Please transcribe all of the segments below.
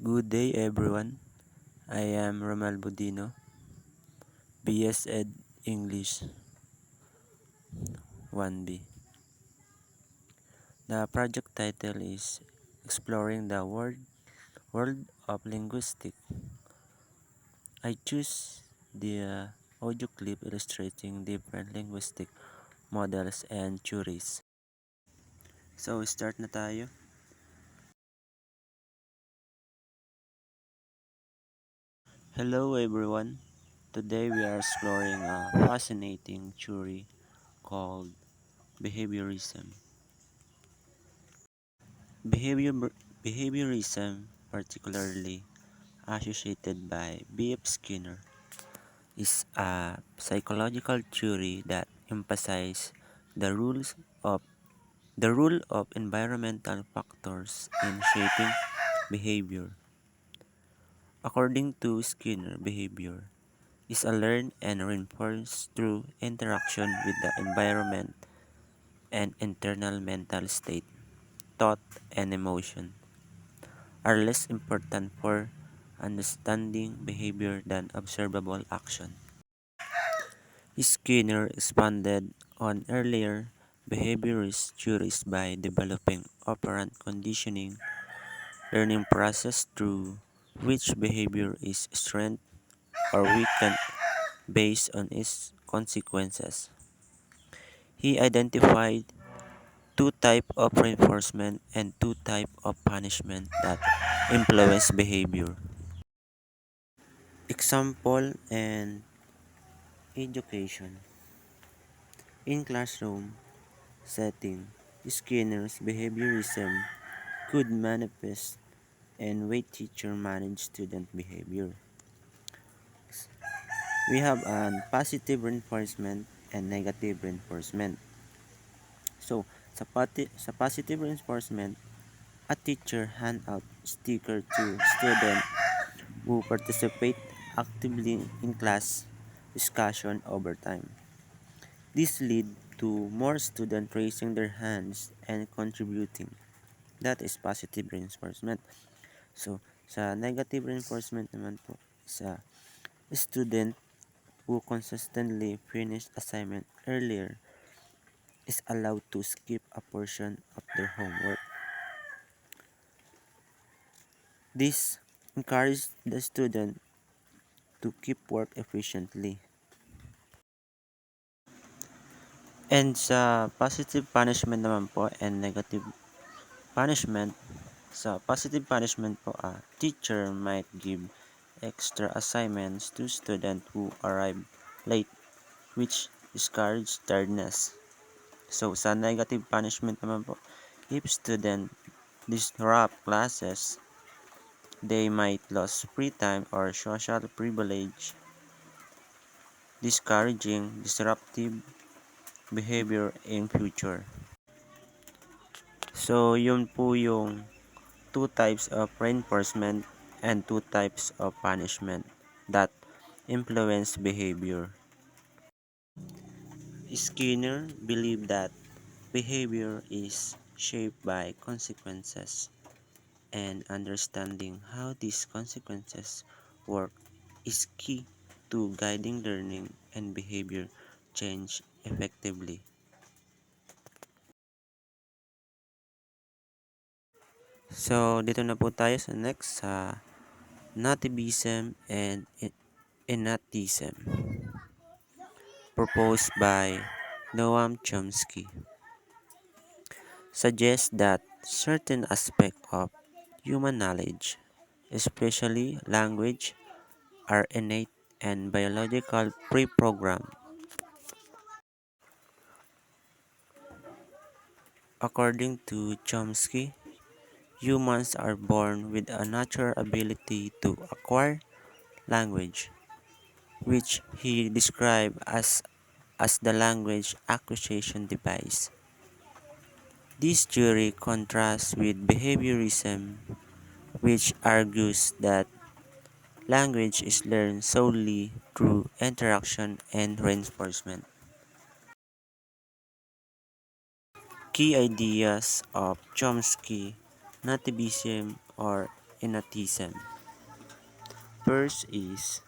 Good day everyone. I am Romel Budino, BS Ed English 1B. The project title is Exploring the World of Linguistics. I choose the audio clip illustrating different linguistic models and theories. So start na tayo. Hello everyone. Today we are exploring a fascinating theory called behaviorism. Behavior, Behaviorism, particularly associated by B.F. Skinner, is a psychological theory that emphasizes the of the role of environmental factors in shaping behavior. According to Skinner, behavior is a learned and reinforced through interaction with the environment and internal mental state, thought, and emotion are less important for understanding behavior than observable action. Skinner expanded on earlier behaviorist theories by developing operant conditioning learning process through which behavior is strengthened or weakened based on its consequences. He identified two types of reinforcement and two types of punishment that influence behavior. Example and education. In classroom setting, Skinner's behaviorism could manifest in way teacher manage student behavior. We have an positive reinforcement and negative reinforcement. So, sa positive reinforcement, a teacher hand out sticker to student who participate actively in class discussion over time. This lead to more students raising their hands and contributing. That is positive reinforcement. So, sa negative reinforcement naman po, sa student who consistently finish assignment earlier is allowed to skip a portion of their homework. This encourages the student to keep work efficiently. And sa positive punishment naman po and negative punishment, sa positive punishment po, a teacher might give extra assignments to students who arrive late, which discourage tiredness. So, sa negative punishment naman po, if student disrupt classes, they might lose free time or social privilege, discouraging disruptive behavior in future. So, yun po yung two types of reinforcement and two types of punishment that influence behavior. Skinner believed that behavior is shaped by consequences, and understanding how these consequences work is key to guiding learning and behavior change effectively. So, dito na po tayo sa next sa nativism and innatism proposed by Noam Chomsky. Suggests that certain aspects of human knowledge, especially language, are innate and biological pre-programmed. According to Chomsky, humans are born with a natural ability to acquire language, which he described as the language acquisition device. This theory contrasts with behaviorism, which argues that language is learned solely through interaction and reinforcement. Key ideas of Chomsky nativism or innatism. First is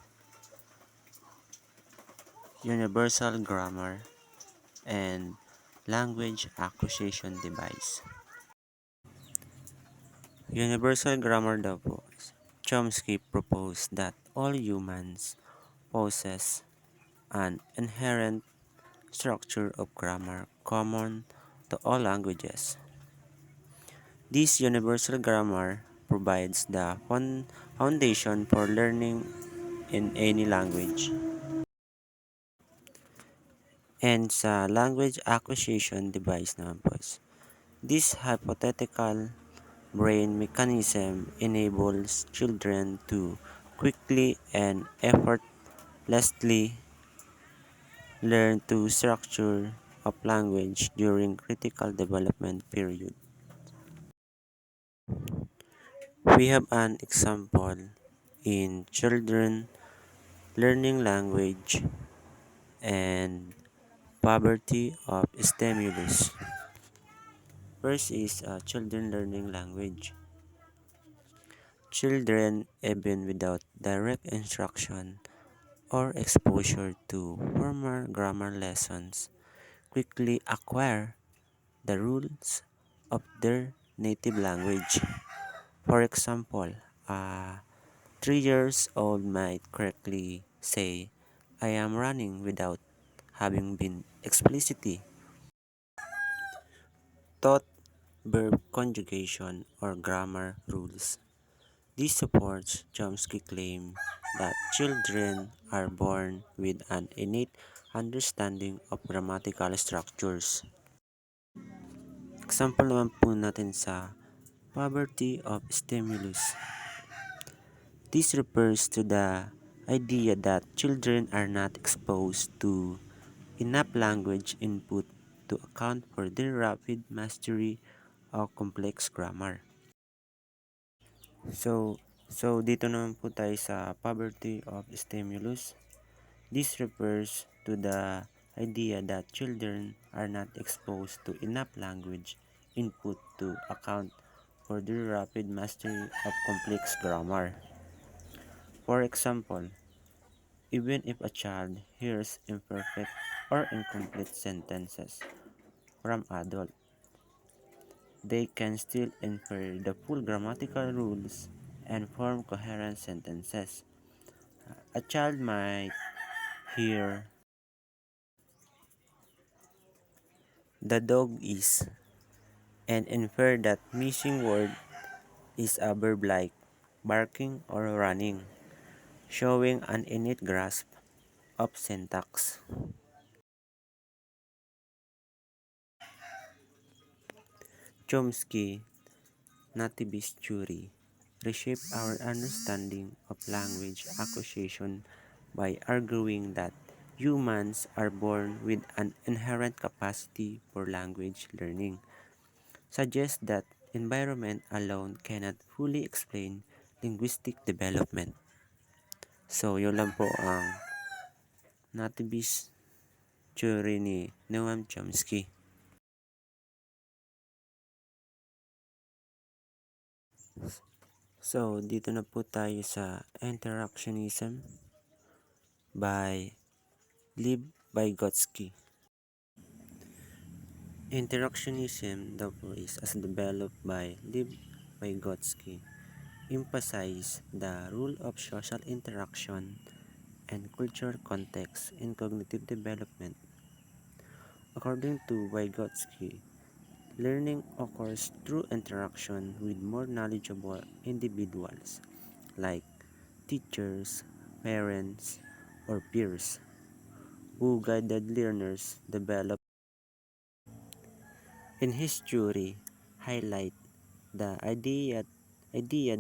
universal grammar and language acquisition device. Universal grammar daw po. Chomsky proposed that all humans possess an inherent structure of grammar common to all languages. This universal grammar provides the foundation for learning in any language. And sa language acquisition device naman po, this hypothetical brain mechanism enables children to quickly and effortlessly learn to structure of language during critical development period. We have an example in children learning language and poverty of stimulus. First is children learning language. Children, even without direct instruction or exposure to formal grammar lessons, quickly acquire the rules of their native language. For example, a 3 years old might correctly say, I am running without having been explicitly taught verb conjugation or grammar rules. This supports Chomsky's claim that children are born with an innate understanding of grammatical structures. Example naman po natin sa poverty of stimulus. This refers to the idea that children are not exposed to enough language input to account for their rapid mastery of complex grammar. So dito naman po tayo sa poverty of stimulus. This refers to the idea that children are not exposed to enough language input to account for their rapid mastery of complex grammar. For example, even if a child hears imperfect or incomplete sentences from adult, they can still infer the full grammatical rules and form coherent sentences. A child might hear the dog is and infer that missing word is a verb like barking or running, showing an innate grasp of syntax. Chomsky nativist theory reshape our understanding of language acquisition by arguing that humans are born with an inherent capacity for language learning, suggests that environment alone cannot fully explain linguistic development. So, yun lang po ang nativist theory ni Noam Chomsky. So, dito na po tayo sa interactionism by Lev Vygotsky. Interactionism daw po is as developed by Lev Vygotsky emphasize the role of social interaction and cultural context in cognitive development. According to Vygotsky, learning occurs through interaction with more knowledgeable individuals like teachers, parents, or peers who guided learners develop. In his theory, highlight the idea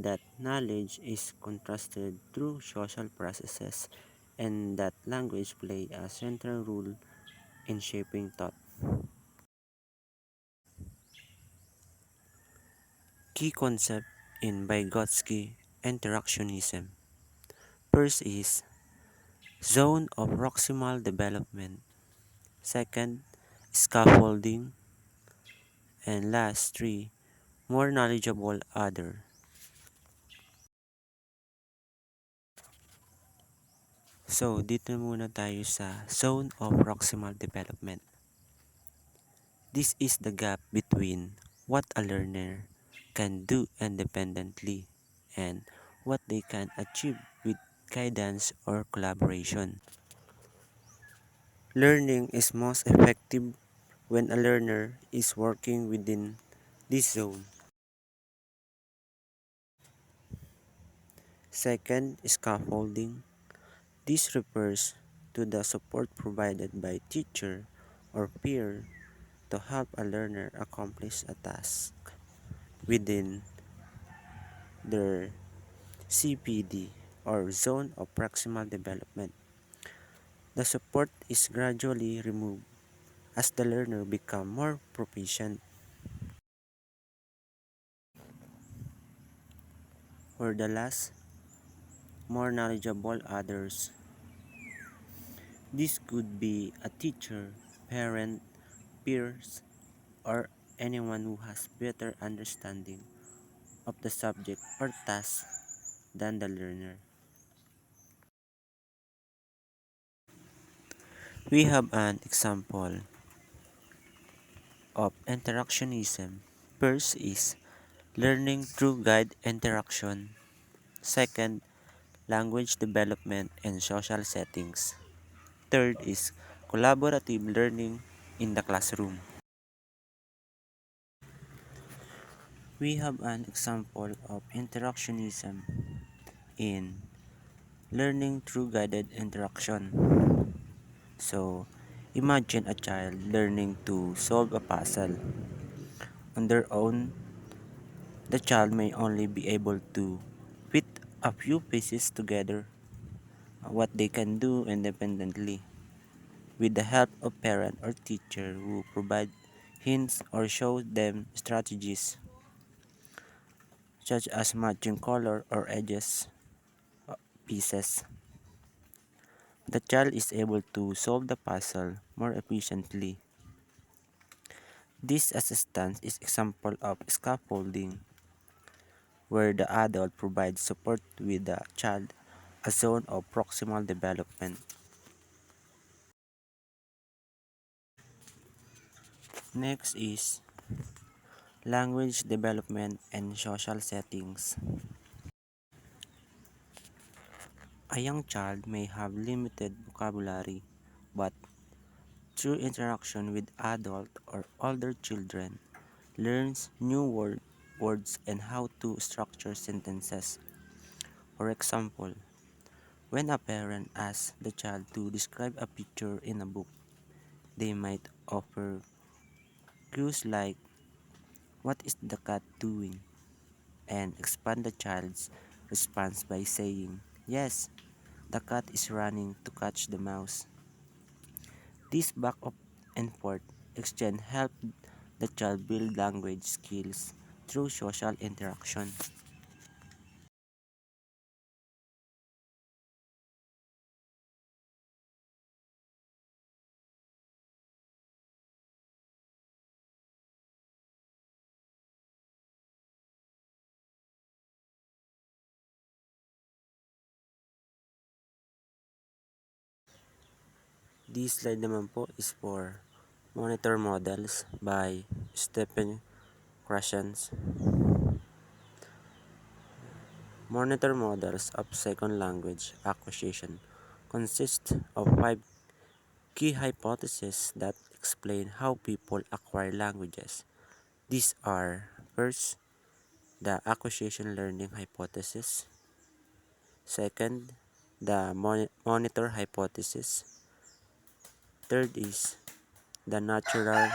that knowledge is constructed through social processes and that language play a central role in shaping thought. Key concept in Vygotsky interactionism. First is zone of proximal development. Second, scaffolding. And last, three, more knowledgeable other. So, dito muna tayo sa zone of proximal development. This is the gap between what a learner can do independently and what they can achieve with guidance or collaboration. Learning is most effective when a learner is working within this zone. Second, scaffolding. This refers to the support provided by teacher or peer to help a learner accomplish a task within their CPD or zone of proximal development. The support is gradually removed as the learner becomes more proficient or the last, more knowledgeable others. This could be a teacher, parent, peers, or anyone who has better understanding of the subject or task than the learner. We have an example of interactionism. First is learning through guide interaction. Second, language development and social settings. Third is collaborative learning in the classroom. We have an example of interactionism in learning through guided interaction. So, imagine a child learning to solve a puzzle. On their own, the child may only be able to fit a few pieces together, what they can do independently. With the help of parent or teacher who provide hints or show them strategies such as matching color or edges pieces, the child is able to solve the puzzle more efficiently. This assistance is example of scaffolding where the adult provides support with the child, a zone of proximal development. Next is language development and social settings. A young child may have limited vocabulary, but through interaction with adult or older children, learns new words and how to structure sentences. For example, when a parent asks the child to describe a picture in a book, they might offer clues like "What is the cat doing?" and expand the child's response by saying, "Yes, the cat is running to catch the mouse." This back up and forth exchange help the child build language skills through social interaction. This slide naman po is for monitor models by Stephen Krashen's. Monitor models of second language acquisition consist of 5 key hypotheses that explain how people acquire languages. These are first, the acquisition learning hypothesis, second, the monitor hypothesis, third is the natural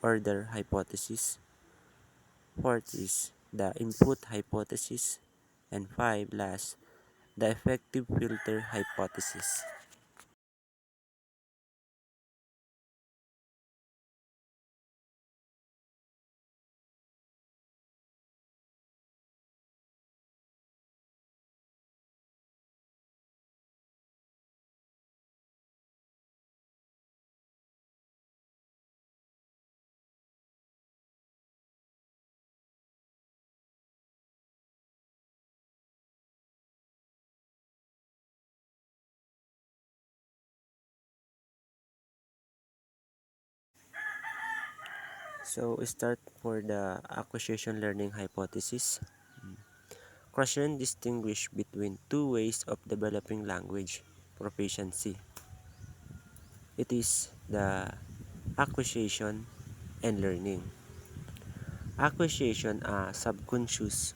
order hypothesis, fourth is the input hypothesis, and five last, the effective filter hypothesis. So we start for the acquisition learning hypothesis. Question distinguish between two ways of developing language proficiency. It is the acquisition and learning. Acquisition, a subconscious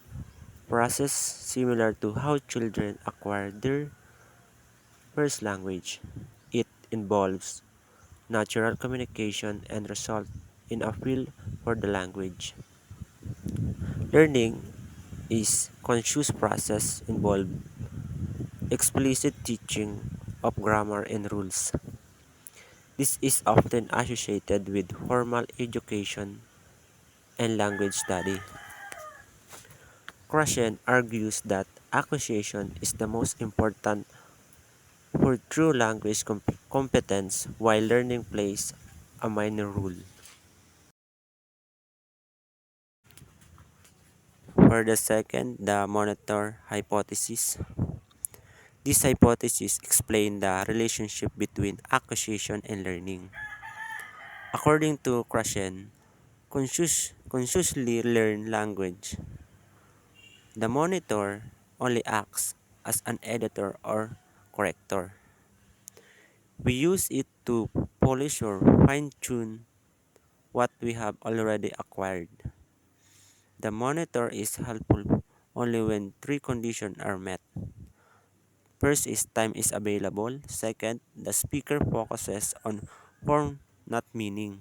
process similar to how children acquire their first language. It involves natural communication and result in a feel for the language. Learning is conscious process involve explicit teaching of grammar and rules. This is often associated with formal education and language study. Krashen argues that acquisition is the most important for true language competence while learning plays a minor role. For the second, the monitor hypothesis. This hypothesis explains the relationship between acquisition and learning. According to Krashen, consciously learn language. The monitor only acts as an editor or corrector. We use it to polish or fine tune what we have already acquired. The monitor is helpful only when three conditions are met. First is time is available. Second, the speaker focuses on form, not meaning.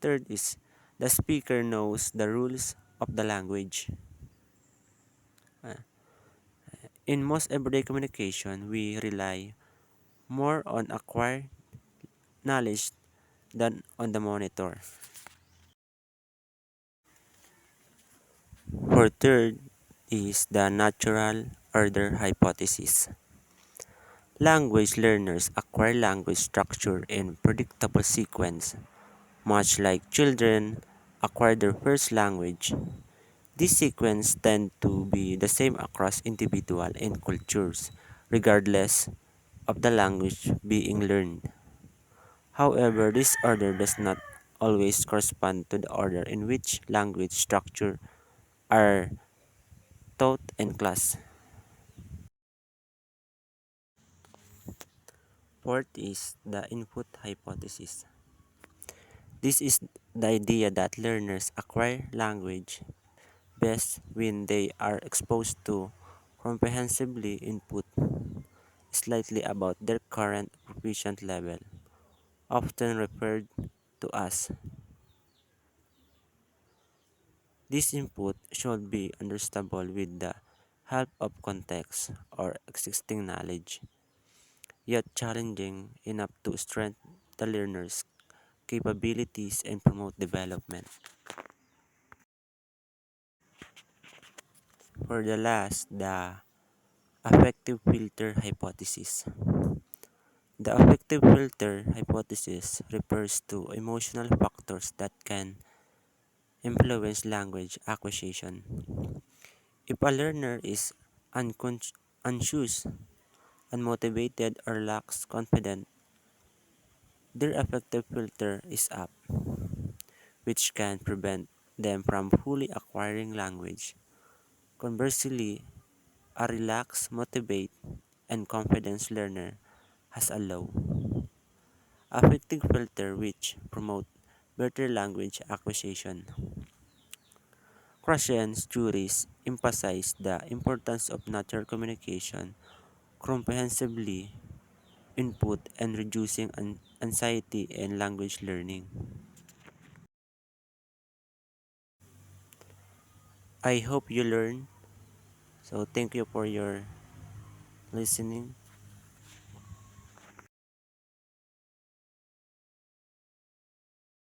Third is the speaker knows the rules of the language. Uh, In most everyday communication, we rely more on acquired knowledge than on the monitor. For third is the natural order hypothesis. Language learners acquire language structure in predictable sequence, much like children acquire their first language. These sequences tend to be the same across individuals and cultures, regardless of the language being learned. However, this order does not always correspond to the order in which language structure are taught in class. Fourth is the input hypothesis. This is the idea that learners acquire language best when they are exposed to comprehensively input slightly about their current proficient level, often referred to as. This input should be understandable with the help of context or existing knowledge, yet challenging enough to strengthen the learner's capabilities and promote development. For the last, the affective filter hypothesis. The affective filter hypothesis refers to emotional factors that can influence language acquisition. If a learner is anxious, unmotivated, or lacks confidence, their affective filter is up, which can prevent them from fully acquiring language. Conversely, a relaxed, motivated, and confident learner has a low affective filter which promote better language acquisition. Krashen's theories emphasize the importance of natural communication, comprehensively input, and reducing anxiety in language learning. I hope you learn. So thank you for your listening.